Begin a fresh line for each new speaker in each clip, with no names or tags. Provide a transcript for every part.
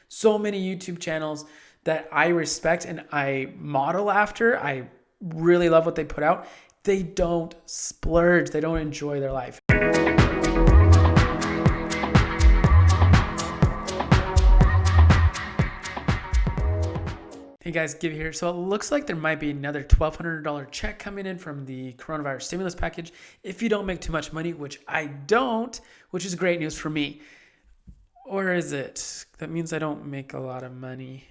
So many YouTube channels that I respect and I model after. I really love what they put out. They don't splurge. They don't enjoy their life. Hey guys, Gibby here. So it looks like there might be another $1,200 check coming in from the coronavirus stimulus package if you don't make too much money, which I don't, which is great news for me. Or is it? That means I don't make a lot of money.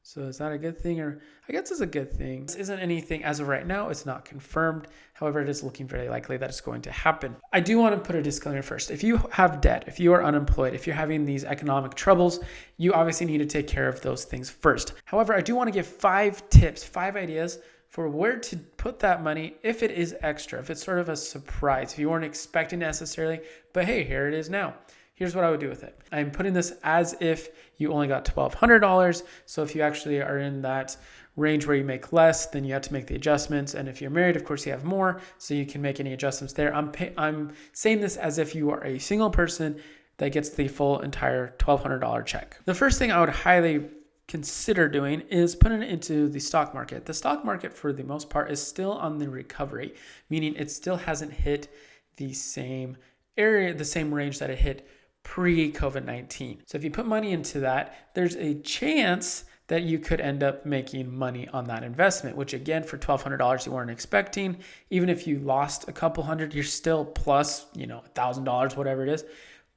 So is that a good thing? Or I guess it's a good thing. This isn't anything as of right now. It's not confirmed. However, it is looking very likely that it's going to happen. I do want to put a disclaimer first. If you have debt, if you are unemployed, if you're having these economic troubles, you obviously need to take care of those things first. However, I do want to give 5 tips, 5 ideas for where to put that money if it is extra, if it's sort of a surprise, if you weren't expecting necessarily, but hey, here it is now. Here's what I would do with it. I'm putting this as if you only got $1,200. So if you actually are in that range where you make less, then you have to make the adjustments. And if you're married, of course, you have more. So you can make any adjustments there. I'm saying this as if you are a single person that gets the full entire $1,200 check. The first thing I would highly consider doing is putting it into the stock market. The stock market, for the most part, is still on the recovery, meaning it still hasn't hit the same area, the same range that it hit pre-COVID-19. So if you put money into that, there's a chance that you could end up making money on that investment, which again, for $1,200 you weren't expecting. Even if you lost a couple hundred, you're still plus, $1,000, whatever it is.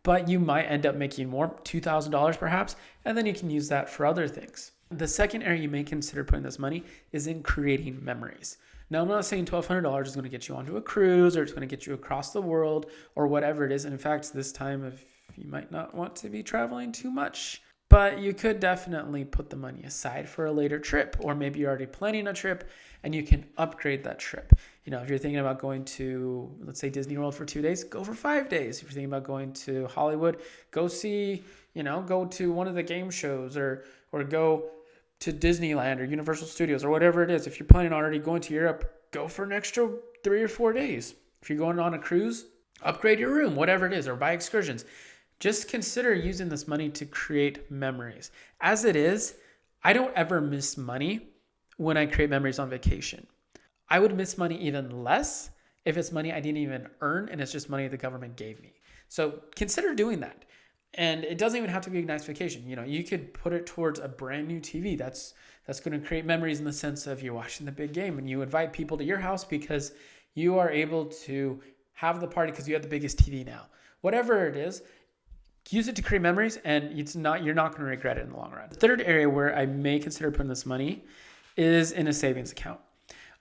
But you might end up making more, $2,000 perhaps, and then you can use that for other things. The second area you may consider putting this money is in creating memories. Now, I'm not saying $1,200 is going to get you onto a cruise or it's going to get you across the world or whatever it is. And in fact, this time of you might not want to be traveling too much, but you could definitely put the money aside for a later trip, or maybe you're already planning a trip and you can upgrade that trip. If you're thinking about going to, let's say, Disney World for 2 days, go for 5 days. If you're thinking about going to Hollywood, go see, go to one of the game shows or go to Disneyland or Universal Studios or whatever it is. If you're planning on already going to Europe, go for an extra 3 or 4 days. If you're going on a cruise, upgrade your room, whatever it is, or buy excursions. Just consider using this money to create memories. As it is, I don't ever miss money when I create memories on vacation. I would miss money even less if it's money I didn't even earn and it's just money the government gave me. So consider doing that. And it doesn't even have to be a nice vacation. You could put it towards a brand new TV. That's going to create memories in the sense of you're watching the big game and you invite people to your house because you are able to have the party because you have the biggest TV now. Whatever it is, use it to create memories, and you're not going to regret it in the long run. The third area where I may consider putting this money is in a savings account.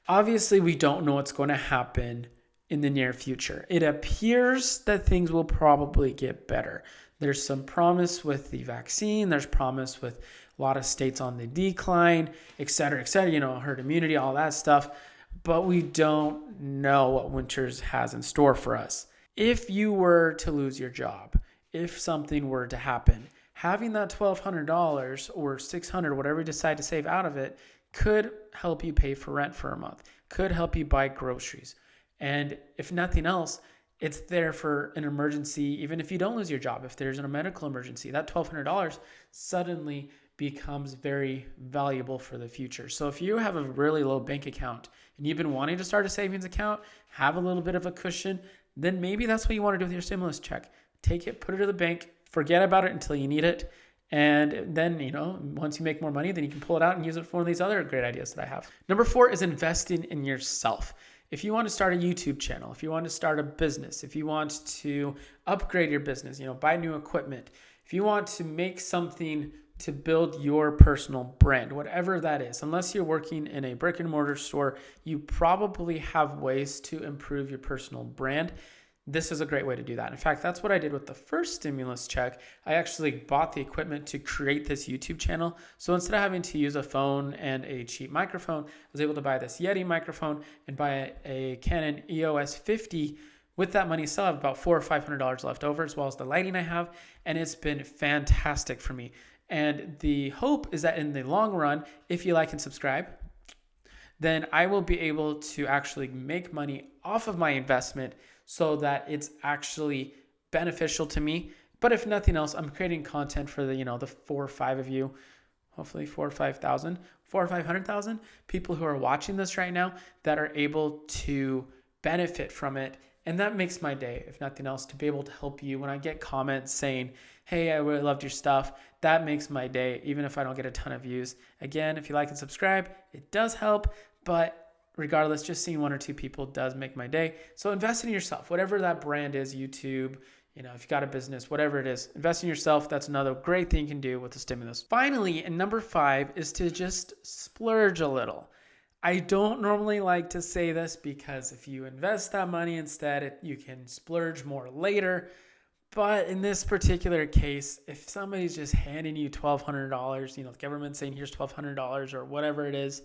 Obviously, we don't know what's going to happen in the near future. It appears that things will probably get better. There's some promise with the vaccine. There's promise with a lot of states on the decline, et cetera, herd immunity, all that stuff. But we don't know what winters has in store for us. If you were to lose your job, if something were to happen, having that $1,200 or $600, whatever you decide to save out of it, could help you pay for rent for a month, could help you buy groceries. And if nothing else, it's there for an emergency. Even if you don't lose your job, if there's a medical emergency, that $1,200 suddenly becomes very valuable for the future. So if you have a really low bank account and you've been wanting to start a savings account, have a little bit of a cushion, then maybe that's what you want to do with your stimulus check. Take it, put it to the bank, forget about it until you need it. And then, once you make more money, then you can pull it out and use it for one of these other great ideas that I have. Number 4 is investing in yourself. If you want to start a YouTube channel, if you want to start a business, if you want to upgrade your business, buy new equipment, if you want to make something to build your personal brand, whatever that is, unless you're working in a brick and mortar store, you probably have ways to improve your personal brand. This is a great way to do that. In fact, that's what I did with the first stimulus check. I actually bought the equipment to create this YouTube channel. So instead of having to use a phone and a cheap microphone, I was able to buy this Yeti microphone and buy a Canon EOS 50. With that money, still have about $400 or $500 left over, as well as the lighting I have. And it's been fantastic for me. And the hope is that in the long run, if you like and subscribe, then I will be able to actually make money off of my investment so that it's actually beneficial to me But if nothing else, I'm creating content for the 4 or 5 of you, hopefully 4 or 5,000, 4 or 500,000 people who are watching this right now that are able to benefit from it. And that makes my day, if nothing else, to be able to help you. When I get comments saying, hey, I really loved your stuff, that makes my day, even if I don't get a ton of views. Again, if you like and subscribe, it does help. But regardless, just seeing 1 or 2 people does make my day. So invest in yourself, whatever that brand is, YouTube, if you got a business, whatever it is, invest in yourself. That's another great thing you can do with the stimulus. Finally, and number 5 is to just splurge a little. I don't normally like to say this because if you invest that money instead, you can splurge more later. But in this particular case, if somebody's just handing you $1,200, the government saying here's $1,200 or whatever it is,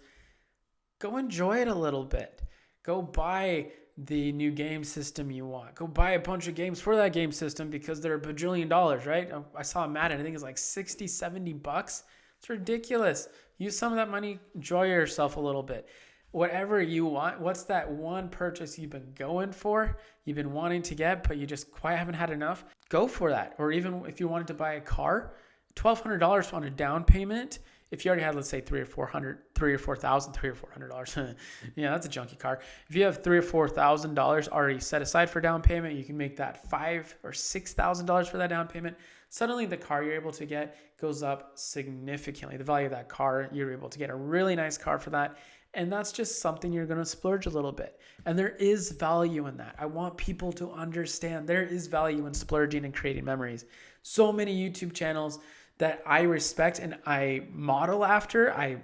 go enjoy it a little bit. Go buy the new game system you want. Go buy a bunch of games for that game system because they're $1 bajillion, right? I saw Madden, I think it's like $60, $70. It's ridiculous. Use some of that money, enjoy yourself a little bit. Whatever you want, what's that one purchase you've been going for, you've been wanting to get, but you just quite haven't had enough? Go for that. Or even if you wanted to buy a car, $1,200 on a down payment. If you already had, let's say, $4,000, yeah, that's a junky car. If you have $3,000 or $4,000 already set aside for down payment, you can make that $5,000 or $6,000 for that down payment. Suddenly, the car you're able to get goes up significantly. The value of that car, you're able to get a really nice car for that. And that's just something you're going to splurge a little bit. And there is value in that. I want people to understand there is value in splurging and creating memories. So many YouTube channels that I respect and I model after, I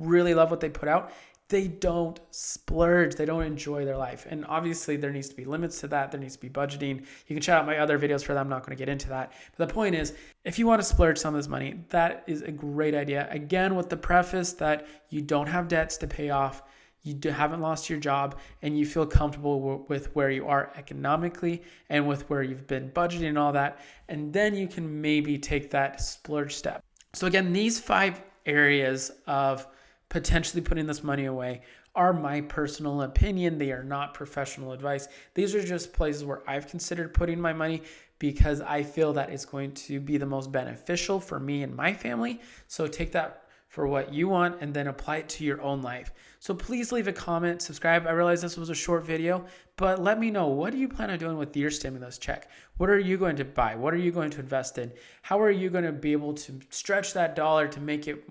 really love what they put out. They don't splurge. They don't enjoy their life. And obviously there needs to be limits to that. There needs to be budgeting. You can check out my other videos for that. I'm not going to get into that. But the point is, if you want to splurge some of this money, that is a great idea. Again, with the preface that you don't have debts to pay off, you haven't lost your job, and you feel comfortable with where you are economically and with where you've been budgeting and all that. And then you can maybe take that splurge step. So again, these 5 areas of potentially putting this money away are my personal opinion. They are not professional advice. These are just places where I've considered putting my money because I feel that it's going to be the most beneficial for me and my family. So take that for what you want and then apply it to your own life. So please leave a comment, subscribe. I realize this was a short video, but let me know, what do you plan on doing with your stimulus check? What are you going to buy? What are you going to invest in? How are you going to be able to stretch that dollar to make it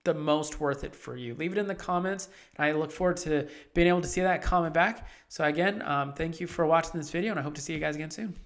the most worth it for you? Leave it in the comments, and I look forward to being able to see that comment back. So again, thank you for watching this video, and I hope to see you guys again soon.